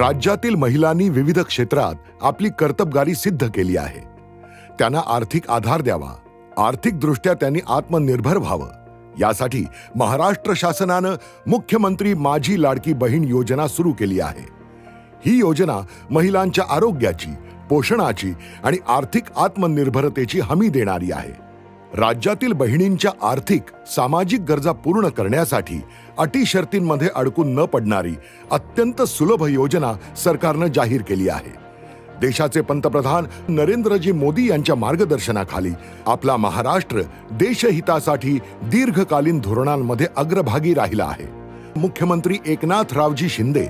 राज्यातील महिलांनी विविध क्षेत्रात आपली कर्तबगारी सिद्ध केली आहे। त्यांना आर्थिक आधार द्यावा, आर्थिकदृष्ट्या त्यांनी आत्मनिर्भर व्हावं, यासाठी महाराष्ट्र शासनानं मुख्यमंत्री माझी लाडकी बहीण योजना सुरू केली आहे। ही योजना महिलांच्या आरोग्याची, पोषणाची आणि आर्थिक आत्मनिर्भरतेची हमी देणारी आहे। राज्यातील बहिणींच्या आर्थिक, सामाजिक गरजा पूर्ण करण्यासाठी अटी शर्तींमध्ये अडकून न पडणारी अत्यंत सुलभ योजना सरकारनं जाहीर केली आहे। देशाचे पंतप्रधान नरेंद्रजी मोदी यांच्या मार्गदर्शनाखाली आपला महाराष्ट्र देशहितासाठी दीर्घकालीन धोरणांमध्ये अग्रभागी राहिला आहे। मुख्यमंत्री एकनाथरावजी शिंदे,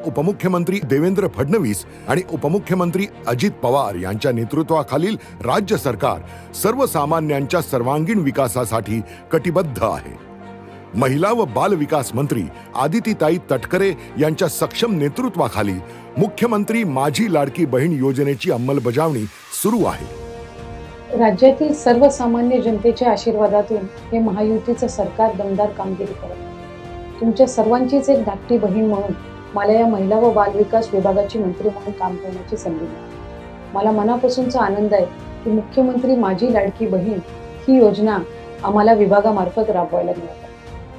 उपमुख्यमंत्री देवेंद्र फडणवीस आणि उपमुख्यमंत्री अजित पवार यांच्या नेतृत्वाखालील राज्य सरकार सर्वसामान्यांच्या सर्वांगीण विकासासाठी कटिबद्ध आहे। महिला व बाल विकास मंत्री आदितीताई तटकरे यांच्या सक्षम नेतृत्वाखाली मुख्यमंत्री माझी लाडकी बहीण योजनेची अंमलबजावणी सुरू आहे। राज्यातील सर्वसामान्य जनतेच्या आशीर्वादातून हे महायुतीचं सरकार दमदार कामगिरी करत। तुमच्या सर्वांचीच एक धाकटी बहीण म्हणून मला या महिला व बाल विकास विभागाची मंत्री म्हणून काम करण्याची संधी मिळाली। मला मनापासूनचा आनंद आहे की मुख्यमंत्री माझी लाडकी बहीण ही योजना आम्हाला विभागामार्फत राबवायला मिळते।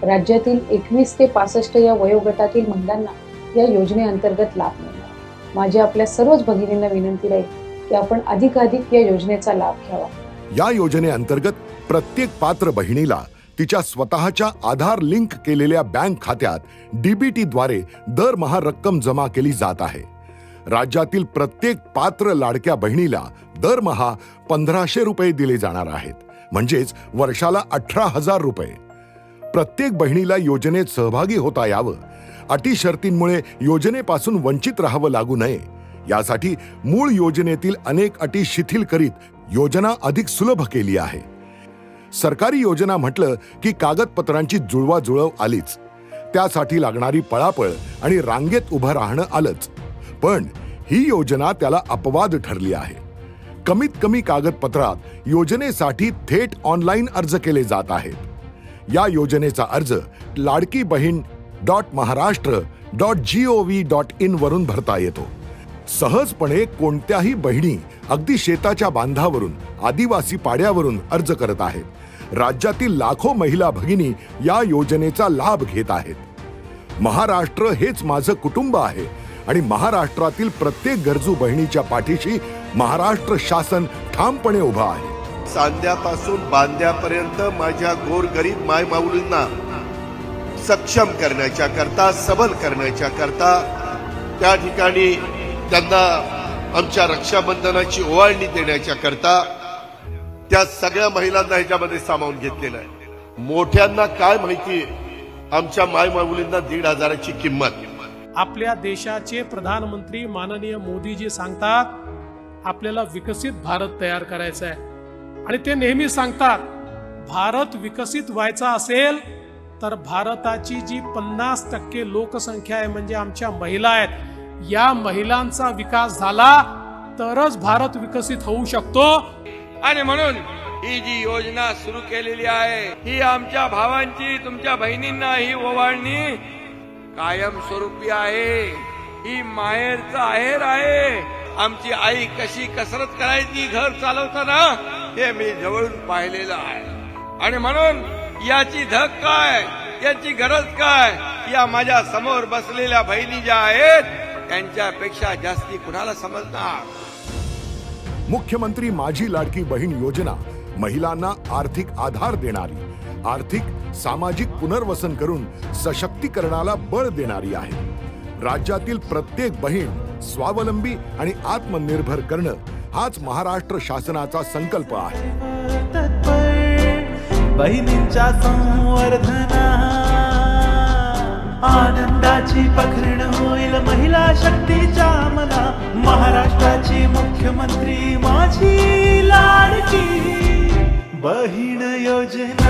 राज्यातील 21 ते 65 या वयोगटातील महिलांना या योजनेअंतर्गत लाभ मिळणार। माझी आपल्या सर्वच भगिनींना विनंती राहील की आपण अधिकाधिक या योजनेचा लाभ घ्यावा। या योजनेअंतर्गत प्रत्येक पात्र बहिणीला तिच्या स्वतःच्या आधार लिंक केलेल्या बँक खात्यात डीबीटी द्वारे दरमहा रक्कम जमा केली जात आहे। राज्यातील प्रत्येक पात्र लाडक्या बहिणीला दरमहा 1500 रुपये दिले जाणार आहेत, म्हणजेच वर्षाला 18,000 रुपये। प्रत्येक बहिणीला योजनेत सहभागी होता यावं, अटी शर्तींमुळे योजनेपासून वंचित राहावं लागू नये, यासाठी मूळ योजनेतील अनेक अटी शिथिल करीत योजना अधिक सुलभ केली आहे। सरकारी योजना म्हटलं की कागदपत्रांची जुळवाजुळव आलीच, त्यासाठी लागणारी पळापळ आणि रांगेत उभं राहणं आलंच। पण ही योजना त्याला अपवाद ठरली आहे। कमीत कमी कागदपत्रात योजनेसाठी थेट ऑनलाईन अर्ज केले जात आहेत। या योजनेचा अर्ज ladkibaheen.maharashtra.gov.in वरून भरता येतो। सहजपणे कोणत्याही बहिणी अगदी शेताच्या बांधावरून, आदिवासी पाड्यावरून अर्ज करत आहेत। राज्यातील लाखो महिला भगिनी या योजनेचा लाभ घेत आहेत। महाराष्ट्र हेच माझं कुटुंब आहे आणि महाराष्ट्रातील प्रत्येक गरजू बहिणीच्या पाठीशी महाराष्ट्र शासन ठामपणे उभा आहे। सांध्यापासून बांध्यापर्यंत माझ्या गोरगरीब माय माऊलींना सक्षम करण्याच्या करता, सबल करण्याच्या करता, त्या ठिकाणी त्यांना आमच्या रक्षाबंधनाची ओवाळणी देण्याच्या करता त्या सगळ्या महिलांना ह्याच्यामध्ये सामावून घेतलेलं आहे। मोठ्यांना काय माहिती आमच्या माय माऊलींना 1,500ची किंमत। आपल्या देशाचे प्रधानमंत्री माननीय मोदीजी सांगतात, आपल्याला विकसित भारत तयार करायचा आहे आणि ते नेहमी सांगतात, भारत विकसित व्हायचा असेल तर भारताची जी 50% लोकसंख्या आहे, म्हणजे आमच्या महिला आहेत, या महिलांचा विकास झाला तरच भारत विकसित होऊ शकतो। आणि म्हणून ही जी योजना सुरू केलेली आहे, ही आमच्या भावांची, तुमच्या बहिणींना ही ओवाळणी कायमस्वरूपी आहे। ही माहेरचा आहेर आहे। आमची आई कशी कसरत करायची घर चालवताना हे मी जवळून पाहिलेलं आहे। आणि म्हणून याची धग काय, याची गरज काय, या माझ्या समोर बसलेल्या बहिणी ज्या आहेत त्यांच्यापेक्षा जास्ती कुणाला समजणार। मुख्यमंत्री माझी लाडकी बहीण योजना महिलांना आर्थिक आधार देणारी, आर्थिक सामाजिक पुनर्वसन करून सशक्तीकरणाला बळ देणारी आहे। राज्यातील प्रत्येक बहीण स्वावलंबी आणि आत्मनिर्भर करणं हाच महाराष्ट्र शासनाचा संकल्प आहे। बहिणींच्या संवर्धना आनंदाची पखरण होईल महिला शक्तीच्या मला। महाराष्ट्राची मुख्यमंत्री माझी लाडकी बहीण योजना।